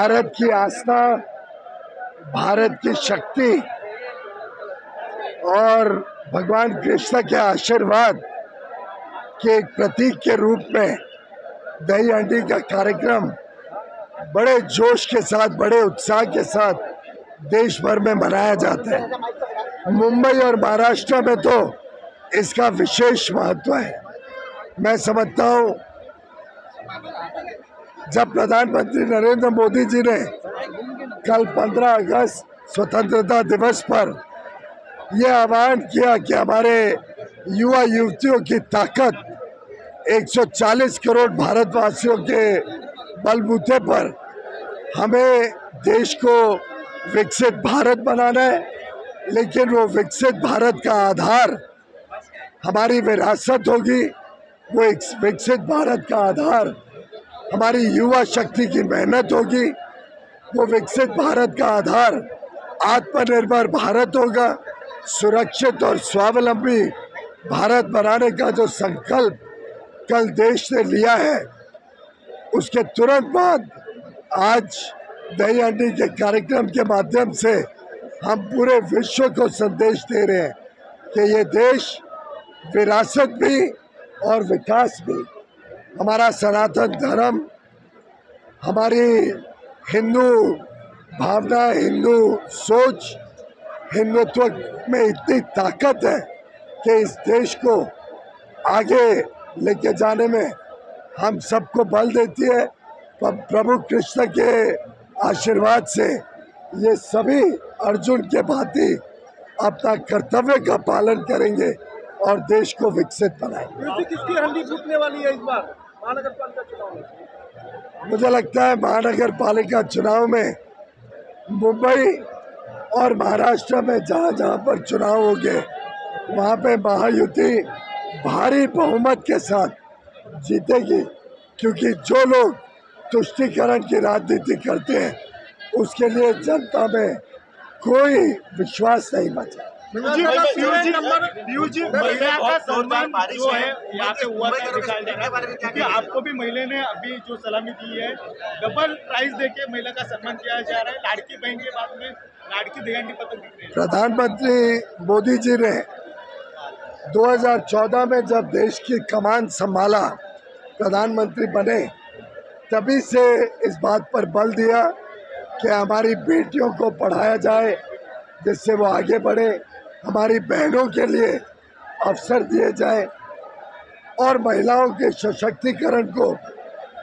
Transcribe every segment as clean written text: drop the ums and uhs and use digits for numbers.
भारत की आस्था, भारत की शक्ति और भगवान कृष्ण के आशीर्वाद के एक प्रतीक के रूप में दही हांडी का कार्यक्रम बड़े जोश के साथ, बड़े उत्साह के साथ देश भर में मनाया जाता है। मुंबई और महाराष्ट्र में तो इसका विशेष महत्व है। मैं समझता हूँ जब प्रधानमंत्री नरेंद्र मोदी जी ने कल 15 अगस्त स्वतंत्रता दिवस पर यह आह्वान किया कि हमारे युवा युवतियों की ताकत 140 करोड़ भारतवासियों के बलबूते पर हमें देश को विकसित भारत बनाना है, लेकिन वो विकसित भारत का आधार हमारी विरासत होगी। वो एक विकसित भारत का आधार हमारी युवा शक्ति की मेहनत होगी। वो विकसित भारत का आधार आत्मनिर्भर भारत होगा। सुरक्षित और स्वावलंबी भारत बनाने का जो संकल्प कल देश ने लिया है, उसके तुरंत बाद आज दही हांडी के कार्यक्रम के माध्यम से हम पूरे विश्व को संदेश दे रहे हैं कि ये देश विरासत भी और विकास भी, हमारा सनातन धर्म, हमारी हिंदू भावना, हिंदू सोच, हिंदुत्व में इतनी ताकत है कि इस देश को आगे लेके जाने में हम सबको बल देती है। प्रभु कृष्ण के आशीर्वाद से ये सभी अर्जुन के भांति अपना कर्तव्य का पालन करेंगे और देश को विकसित बनाएंगे। किसकी हंडी फूटने वाली है इस बार महानगर पालिका चुनाव में? मुझे लगता है महानगर पालिका चुनाव में मुंबई और महाराष्ट्र में जहाँ पर चुनाव होंगे वहाँ पे महायुति भारी बहुमत के साथ जीतेगी, क्योंकि जो लोग तुष्टीकरण की राजनीति करते हैं उसके लिए जनता में कोई विश्वास नहीं बचा। आपको भी महिला ने अभी जो सलामी दी है, डबल प्राइज देके महिला का सम्मान किया जा रहा है। लाड़की बहन के बाद में लाड़की दही हांडी पतंग दिख रही है। प्रधानमंत्री मोदी जी ने 2014 में जब देश की कमान संभाला, प्रधानमंत्री बने, तभी से इस बात पर बल दिया कि हमारी बेटियों को पढ़ाया जाए जिससे वो आगे बढ़े, हमारी बहनों के लिए अवसर दिए जाए और महिलाओं के सशक्तिकरण को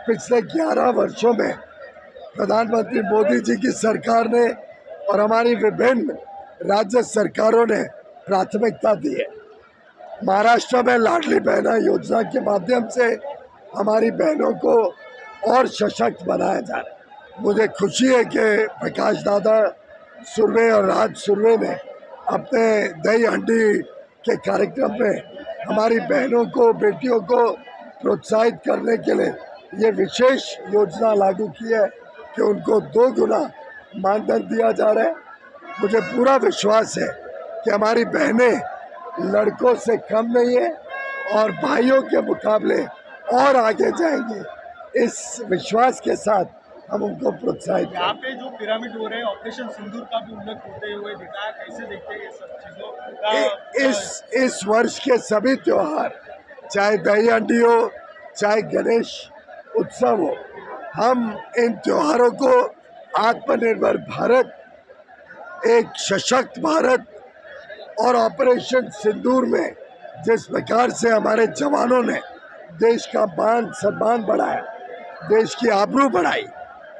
पिछले 11 वर्षों में प्रधानमंत्री मोदी जी की सरकार ने और हमारी विभिन्न राज्य सरकारों ने प्राथमिकता दी है। महाराष्ट्र में लाडली बहना योजना के माध्यम से हमारी बहनों को और सशक्त बनाया जा रहा है। मुझे खुशी है कि प्रकाश दादा सुर्वे और राज सुर्वे ने अपने दही हांडी के कार्यक्रम में हमारी बहनों को, बेटियों को प्रोत्साहित करने के लिए ये विशेष योजना लागू की है कि उनको 2 गुना मानधन दिया जा रहा है। मुझे पूरा विश्वास है कि हमारी बहनें लड़कों से कम नहीं है और भाइयों के मुकाबले और आगे जाएंगे। इस विश्वास के साथ हम उनको प्रोत्साहित यहाँ पे जो पिरामिड हो रहे हैं, ऑपरेशन सिंदूर का भी उल्लेख होते हुए दिखा है। कैसे देखते हैं ये सब चीजों? इस वर्ष के सभी त्योहार, चाहे दही हांडी हो, चाहे गणेश उत्सव हो, हम इन त्योहारों को आत्मनिर्भर भारत, एक सशक्त भारत और ऑपरेशन सिंदूर में जिस प्रकार से हमारे जवानों ने देश का मान सम्मान बढ़ाया, देश की आबरू बढ़ाई,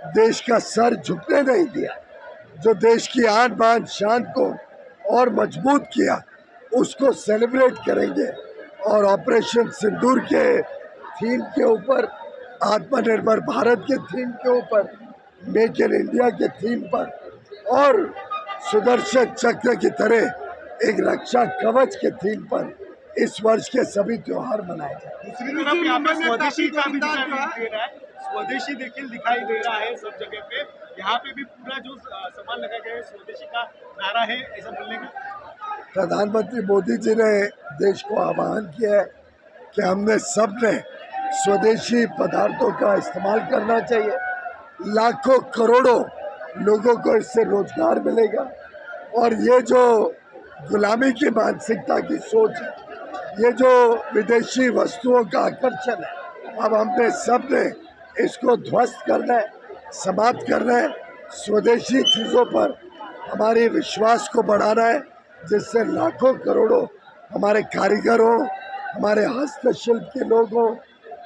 देश का सर झुकने नहीं दिया, जो देश की आन बान शान को और मजबूत किया, उसको सेलिब्रेट करेंगे। और ऑपरेशन सिंदूर के थीम के ऊपर, आत्मनिर्भर भारत के थीम के ऊपर, मेक इन इंडिया के थीम पर और सुदर्शन चक्र की तरह एक रक्षा कवच के थीम पर इस वर्ष के सभी त्योहार मनाए जाए। दूसरी तरफ यहाँ पे स्वदेशी का भी दिखाई दे रहा है, स्वदेशी देखिए दिखाई दे रहा है सब जगह पे। यहाँ पे भी पूरा जो सामान लगा गया है, स्वदेशी का नारा है, ऐसा बोलने का प्रधानमंत्री मोदी जी ने देश को आह्वान किया है कि हमने सबने स्वदेशी पदार्थों का इस्तेमाल करना चाहिए। लाखों करोड़ों लोगों को इससे रोजगार मिलेगा। और ये जो गुलामी की मानसिकता की सोच है, ये जो विदेशी वस्तुओं का आकर्षण है, अब हमने सब ने इसको ध्वस्त करना है, समाप्त करना है। स्वदेशी चीज़ों पर हमारे विश्वास को बढ़ाना है, जिससे लाखों करोड़ों हमारे कारीगर हों, हमारे हस्तशिल्प के लोग हों,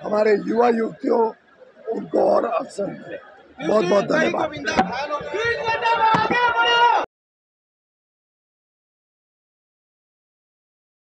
हमारे युवा युवतियों, उनको और अवसर मिले। बहुत बहुत धन्यवाद।